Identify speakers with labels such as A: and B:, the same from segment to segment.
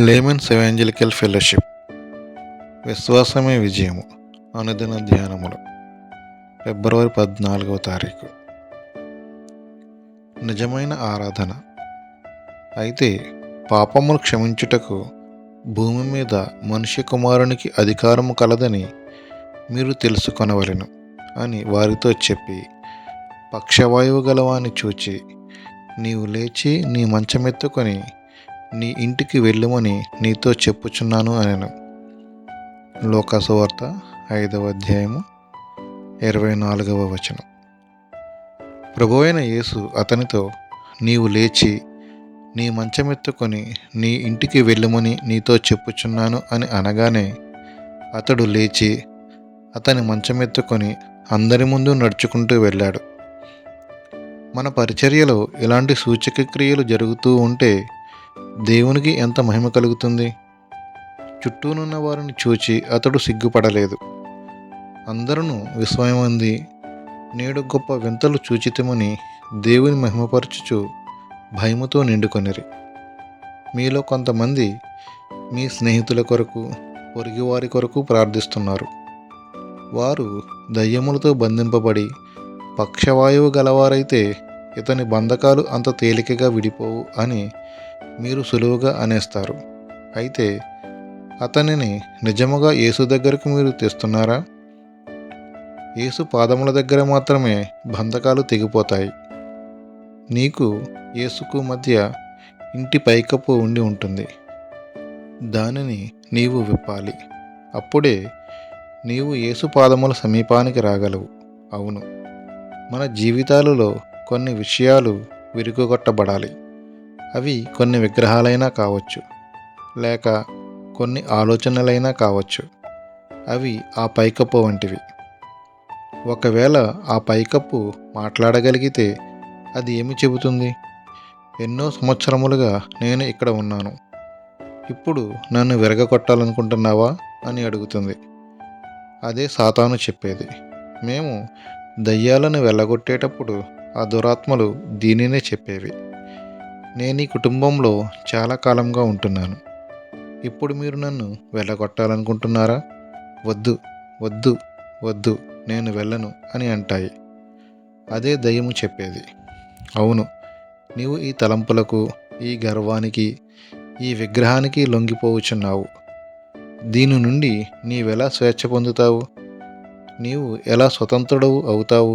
A: Layman's evangelical fellowship విశ్వాసమే విజయము అనుదిన ధ్యానములు ఫిబ్రవరి 14వ తారీఖు. నిజమైన ఆరాధన. అయితే పాపములు క్షమించుటకు భూమి మీద మనుష్య కుమారునికి అధికారము కలదని మీరు తెలుసుకొనవలెను అని వారితో చెప్పి, పక్షవాయువు గలవాని చూచి, నీవు లేచి నీ మంచమెత్తుకొని నీ ఇంటికి వెళ్ళుమని నీతో చెప్పుచున్నాను అనెను. లూకా సువార్త 5వ అధ్యాయము 24వ వచనం. ప్రభువైన యేసు అతనితో, నీవు లేచి నీ మంచమెత్తుకొని నీ ఇంటికి వెళ్ళుమని నీతో చెప్పుచున్నాను అని అనగానే అతడు లేచి అతని మంచమెత్తుకొని అందరి ముందు నడుచుకుంటూ వెళ్ళాడు. మన పరిచర్యలో ఇలాంటి సూచక క్రియలు జరుగుతూ ఉంటే దేవునికి ఎంత మహిమ కలుగుతుంది. చుట్టూనున్న వారిని చూచి అతడు సిగ్గుపడలేదు. అందరూ విస్మయమంది నేడు గొప్ప వింతలు చూచితమని దేవుని మహిమపరచుచు భయముతో నిండుకొనిరి. మీలో కొంతమంది మీ స్నేహితుల కొరకు, పొరుగువారి కొరకు ప్రార్థిస్తున్నారు. వారు దయ్యములతో బంధింపబడి పక్షవాయువు గలవారైతే ఇతని బంధకాలు అంత తేలికగా విడిపోవు అని మీరు సులువుగా అనేస్తారు. అయితే అతనిని నిజముగా యేసు దగ్గరకు మీరు తెస్తున్నారా? యేసు పాదముల దగ్గర మాత్రమే బంధకాలు తెగిపోతాయి. నీకు యేసుకు మధ్య ఇంటి పైకప్పు ఉండి ఉంటుంది. దానిని నీవు విప్పాలి. అప్పుడే నీవు యేసు పాదముల సమీపానికి రాగలవు. అవును, మన జీవితాలలో కొన్ని విషయాలు విరుగొట్టబడాలి. అవి కొన్ని విగ్రహాలైనా కావచ్చు, లేక కొన్ని ఆలోచనలైనా కావచ్చు. అవి ఆ పైకప్పు వంటివి. ఒకవేళ ఆ పైకప్పు మాట్లాడగలిగితే అది ఏమి చెబుతుంది? ఎన్నో సంవత్సరములుగా నేను ఇక్కడ ఉన్నాను, ఇప్పుడు నన్ను విరగొట్టాలనుకుంటున్నావా అని అడుగుతుంది. అదే సాతాను చెప్పేది. మేము దయ్యాలను వెళ్ళగొట్టేటప్పుడు ఆ దురాత్మలు దీనినే చెప్పేవి. నేను ఈ కుటుంబంలో చాలా కాలంగా ఉంటున్నాను, ఇప్పుడు మీరు నన్ను వెళ్ళగొట్టాలనుకుంటున్నారా? వద్దు, వద్దు, వద్దు, నేను వెళ్ళను అని అంటాయి. అదే దయ్యము చెప్పేది. అవును, నీవు ఈ తలంపులకు, ఈ గర్వానికి, ఈ విగ్రహానికి లొంగిపోవచ్చున్నావు. దీని నుండి నీవెలా స్వేచ్ఛ పొందుతావు? నీవు ఎలా స్వతంత్రుడవు అవుతావు?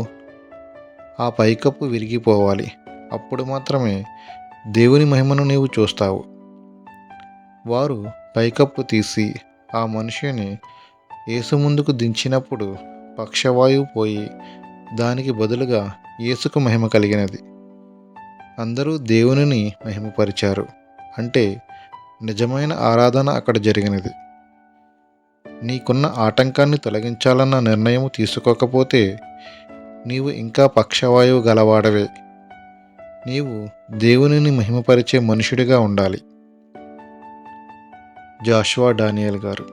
A: ఆ పైకప్పు విరిగిపోవాలి. అప్పుడు మాత్రమే దేవుని మహిమను నీవు చూస్తావు. వారు పైకప్పు తీసి ఆ మనిషిని యేసు ముందుకు దించినప్పుడు పక్షవాయువు పోయి దానికి బదులుగా యేసుకు మహిమ కలిగినది. అందరూ దేవునిని మహిమపరిచారు. అంటే నిజమైన ఆరాధన అక్కడ జరిగినది. నీకున్న ఆటంకాన్ని తొలగించాలన్న నిర్ణయం తీసుకోకపోతే నీవు ఇంకా పక్షవాయువు గలవాడవే. నీవు దేవునిని మహిమపరిచే మనుషుడిగా ఉండాలి. జాషువా డానియల్ గారు.